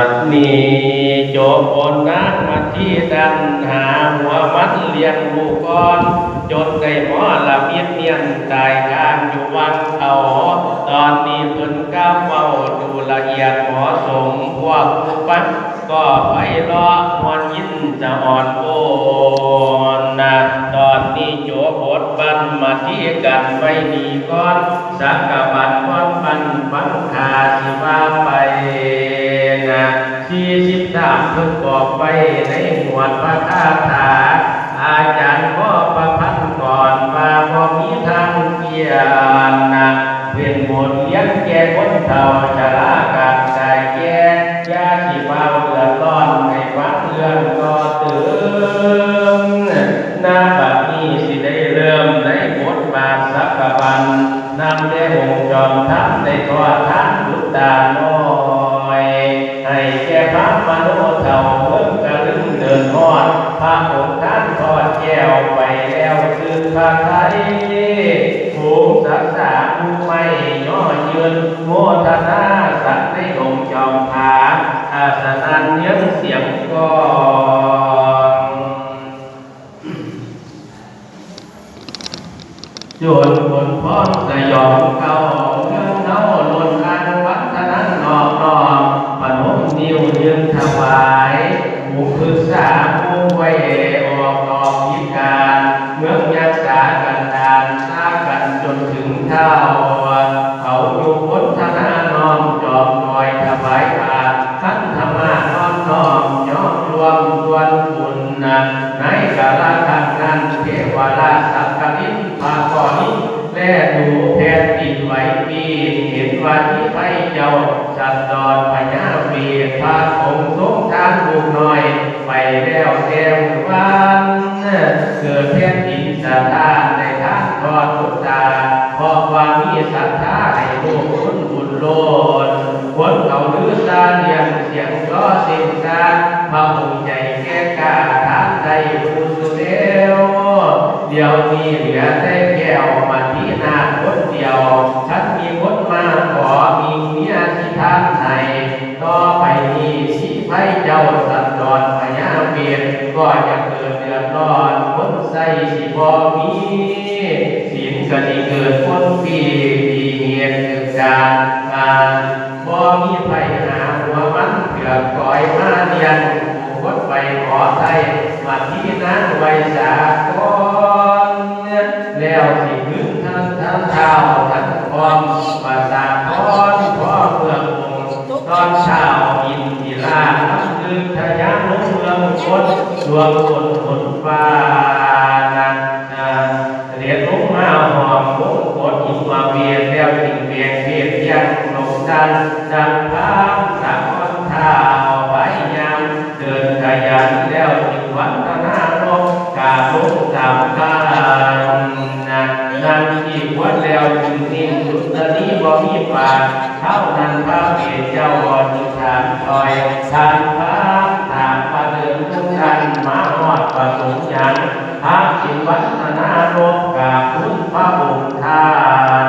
บัดนี้โจบนนักมาที่ดันหาหัวมันเลี้ยงลูกก่อนจนได้หมอละเมียนเนียนตายการอยู่วังเขาตอนนี้เพิ่นก้าวเฝ้าดูละเอียดหมอสมพวกผู้ฟังก็ไปรอมวนยินจะอ่อนโอนนะตอนนี้โจบทบันมาที่กันไว้ดีก่อนสักกะบัดวันบันฟังขาสิว่าไป43เพิ่งบอกไปในหมวดพระคาถาอาจารย์ก็ประพันธ์ก่อนว่าบ่มีทางเกียรนะเป็นบทเลี้ยงแก่คนเฒ่าชราการกายแก่ยาสิเฝ้าเดือดร้อนให้ฟังเรื่องก็ตื่นนาบัดนี้สิได้เริ่มในบทบาทสักกะบันนำได้องค์จอมทัพได้ทอดทานบุตรตาน้อยให้แก่พระมโนเฒ่าเพิ่งกระลึงเดินทอดพระองค์ท่านทอดแก้วไปแล้วคือพระไทยภูมิศักษาผู้ไม่ย่อเยือนโมทนาสัตว์ในองค์จอมผาอาสนันเนื้อเสียงก่อนโยนบนพร้อมสยองเก่าเงื่อนเน่าลนอันวัฒนันนอกนอกปนมนิ้วยืนถวายผู้พึกษาผู้ไว้ออกพิการเมืองยักษากันดานซากันจนถึงเท่าเขาอยู่พ้นธนาน้อมจอมคอยถวายบาตรขันธรรมะน้อมน้อมย้อมรวมส่วนบุญในกาลทางนั้นเทวราชสักกลินภาคอนิและดูแทนติดไว้ปีเห็นว่าที่ไทยเจ้าสัตว์ดอนพญาเบียพาองค์ทรงทานลูกน้อยไปแล้วเต็มวันเกิดแผ่นดินสะท้านในทางทอดทุกตาเพราะว่ามีศรัทธาให้ลูกคุณบุญโลดคนเขาลือซาเลียงเสียงล้อเสียงซาพระองค์ใจแก่กาทานใจผู้สุเดียวเดี๋ยวนี้เหลือแต่แก้วมาที่นาคนเดียวฉันมีคนมาขอมีเมียที่ท่านไหนต่อไปนี้สิไพเจ้าสัตว์ดอนพญาเบียนก็จะเกิดเดือดร้อนคนใส่สิบ่มีสินก็สิเกิดคนปีเหตุเกิดการบ่มีไผหาหัวมันเกือบก่อยมาเรียนวัดไปขอไทยมาที่นั้นไว้สากลแล้วสิขึ้นทั้งเท้าทั้งพร้อมภาษาพรพ่อเมืององค์ตอนเช้าอินทิราทั้งคืนทะยานลงเมืองคนดวงคนฟ้าเรียนลงมาหอมมงกฎอิมาเบียแล้วสิ่งเบียงเบียดยังลงดันพามสักวันเท้าไปยังเดินขยันแล้วจึงวัฒนาโลกกาลงตามกันนั่นที่วัดแล้วจึงนิ่งสุดนี้บ่มีป่าเท่านั้นพระเบียเจ้าจึงถามคอยทานพระถามประเดิมทุกท่านมาหอดประสงค์ยังพระจิตวัฒนาโลกกาคุณพระบุญทาน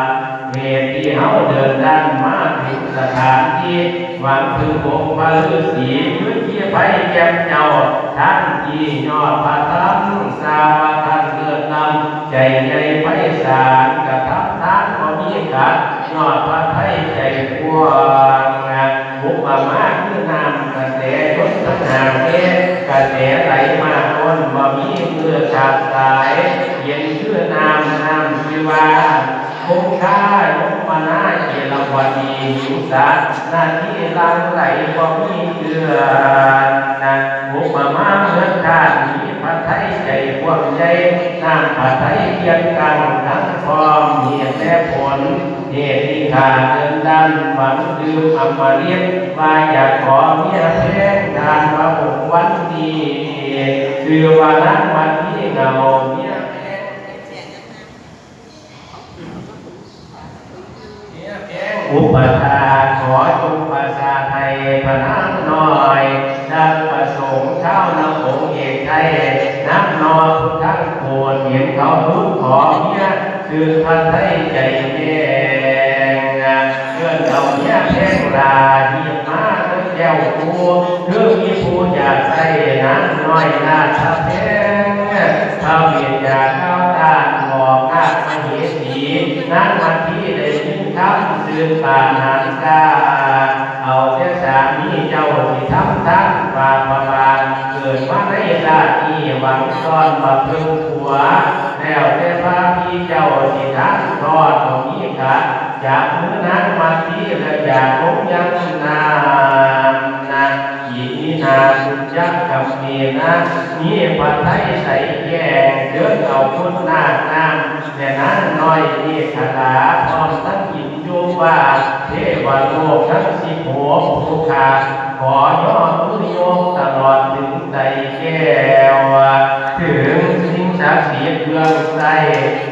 เหตุที่เฮาเดินด้านมาถึงสถานที่หวังถึงองค์พระฤาษีพื้นที่ไปแก่เจ้าท่านที่ยอดพระธรรมสาวกท่านเกิดนำใจใหญ่ไพศาลกระทำทานบ่มีขาดยอดพระไทยใจกว้างบุกมาคือน้ำกระแสยศทั้งหางเกระแสไหลมาก้นบ่มีเมื่อขาดสายเย็นคือน้ำชีวาคงค่ายกมาหน้าเจรวันดีหิวสาหน้าที่ลังไหลบ่มีเกลือบุกมาเมื่อขาดมีพระไทยใจกว้างใหญ่น้ำพระไทยเทียนกันทั้งพร้อมเหตุและผลเหตุที่ขาดเดินดันฝันดื่มอมฤตมาอยากขอเมียเพงทานพระองค์วันดีคือว่านักวันที่เงาเมียอุปถาขอจงภาษาไทยพระนามน้อยดังประสงค์เช้านำองค์เอกไทยน้ำนอทุกทั้งโคนเห็นเขาทุกขอเมียคือพระไทยใจแดงเพื่อนเอาเมียแพงลาหยิบมาด้วย แก้วกูเรื่องมีผู้อยากใส่นั้นน้อยนาชาเพงข้าวเบียดอยากข้าวตาบอกนาคมเหสีนั้นวันที่ได้ยินคำสื่อป่าหันกาเอาเจ้าสามีเจ้าที่ทำทั้งป่าประบาเกิดมาในชาตินี้หวังซ่อนบำเพ็ญผัวแล้วเจ้าพระพี่เจ้าที่ทั้งทอดตรงนี้ค่ะจากมือนั้นมาที่และจากลงยังนาอีนีนาสุจักกับเมีนะนี่พระไทยใส่แก่เดินเอาคนหน้าน้ำแต่นั้นน้อยนี่ขลาพร้อมทั้งหินโยว่าเทวโลกทั้งสิบหัวภูขาขอย่อมือโยมตลอดถึงใจแก้วถึงสิ่งศักดิ์สิทธิ์เบื้องใจ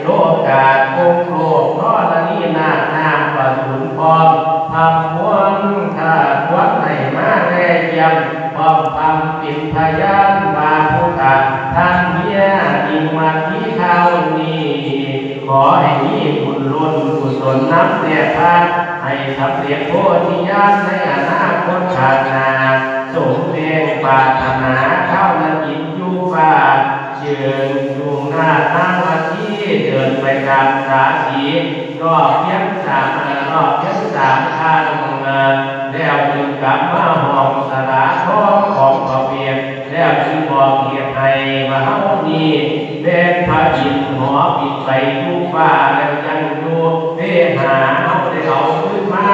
โลกาโกงโลกนอละนี่นาน้ำประสุนพร้อมทำมวลขาดวัดในมาแร่เยี่ยมพร้อมทำปิดพยานมาภูขาท่านเมียอิงมาที่ข้าวนี้ขอให้มีบุญล้นกุศลนับแน่พานให้สำเร็จโพธิญาณในอนาคตข้างหน้าสมเด็จปรารถนาข้าวนากินอยู่บ้านเชิญจูงหน้าตั้งอาทิเดินไปตามสาสีรอบเพียงสามครั้งแล้วจึงกลับมาห้องสลาท้องของพระเวียนแล้วจึงบอกเหตุให้มาเฮานี้เป็นพระอินทร์หอปิดไปอยู่ฟ้าแล้วยังอยู่เวหาเฮาได้เอาขึ้นมา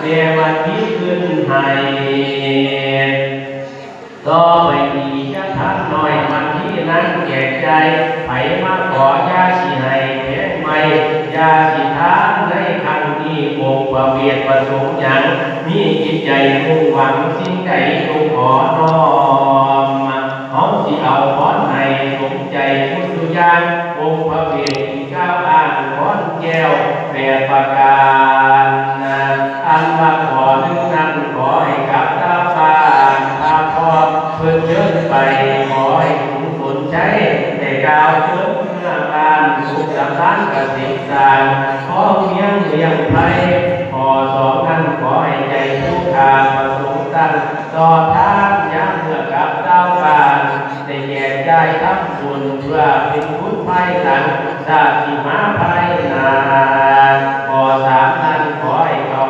เวมาที่ขึ้นให้ต่อไปนี้จะทันหน่อยมันที่นั้นแก่ใจไผมาขอยาสิให้เพียงไม่ยาสิทานในครั้งนี้องค์พระเวียนประสงค์อย่างมีจิตใจมุ่งหวังสิ่งใดจงขอน้อมเขาสิเอาพรให้สมใจทุกอย่างองค์พระเวียนก้าวอ่านพรแก้วแผ่ประการอันมาขอหนึ่งนั้นขอให้กับตาบานตาพอเพื่อเชิญไปขอให้คุณสนใจในกาวเชิญเมื่อการสุขสันต์กสิกสารขอเพียงเลี้ยงไพขอสองนั้นขอให้ใจทุกขาประสงค์ตั้งต่อทางย้ำเมื่อกับเจ้าบ้านได้แยกใจทำบุญเพื่อเป็นพุทธภัยหลังชาติมาภัยนาขอสามนั้นขอให้เขา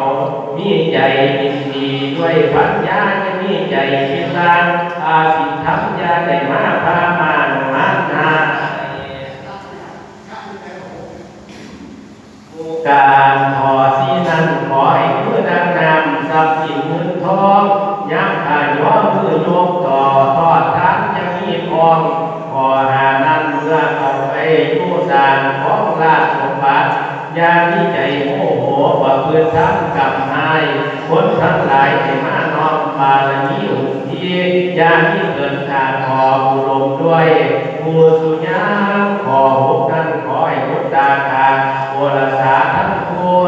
มีใจยินดีด้วยปัญญาจะมีใจคิดล้างอาสิทำยาได้มาพามานนาการขอสีนั้นขอให้มือดังนำทรัพย์สินเงินทองยักษ์ขาย้อมือโยกต่อทอดทานจะมีพองขอหานั้นเมื่อเอาไปผู้สานของราชสมบัติยาที่ใจโมโหประพฤติทำกับนายคนทั้งหลายให้มาน้อมบารมีอุทิศยาที่เกิดการขออุดมด้วยผู้สุญญาขอหกนั้นขอให้พุทธาคาโอรสาทั้งคู่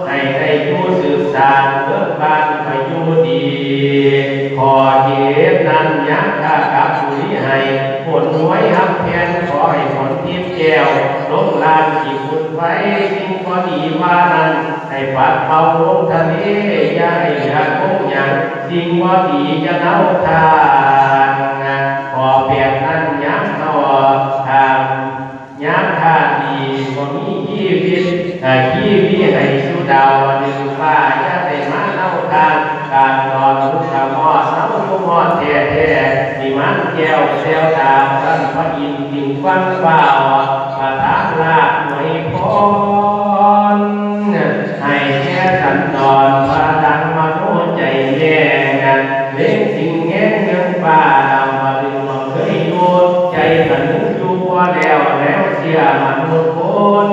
ให้ได้อยู่สืบสานเบิกบานไปอยู่ดีขอเหตุนั้นยักษ์ข้ากับผู้นี้ให้ผลไว้หักแทนขอให้ผลทิพย์แก้วลงลานที่บุญไว้สิ่งพอดีว่านั้นให้ปัดเป่าลงทะเลอย่าให้เหลือคงอย่างสิ่งพอดีจะเน่าทานขอเปลี่ยนนั้นยักษ์เขาทำยักษ์ทานดีก็มีชีวิตชีวิตให้สุดาวหนึ่งว่าจะได้มาเน่าทานการนอนทุกขมอดเน่าทุกมอดแท้ๆที่มันแก้วเซลตามท่านพระอินทร์จึงฟังเปล่าประทานลาภหน่วยพรให้แก่สันดอนพระดังมาโน้ใจแย่งเล่นสิ่งแง่เงินป่าดาวมาดึงมาเคยโยนใจกันอยู่ว่าแล้วเสียมันหมดคน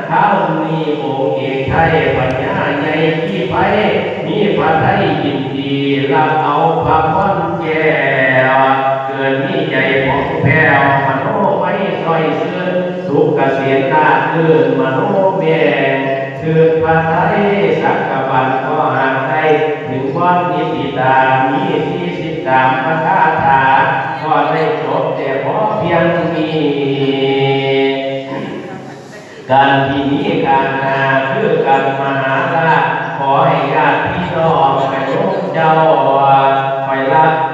เท่านี้องค์เอกไทยปัญญาใหญ่ที่ไปมีพระไทยยินดีรับเอาพระพรแก้วเกิดมีใจผ่องแผ้วมโนไว้ซอยเสื่อสุขเกษตรนาเกินมโนแม่คือพระไทยสักกะบันก็หางไทยถึงวันนิติตามี43พระคาถาก็ได้จบแต่พอเพียงนี้การที่นี้การนาคือการมหาราชขอให้ญาติพี่น้องกระยกเจ้า รัก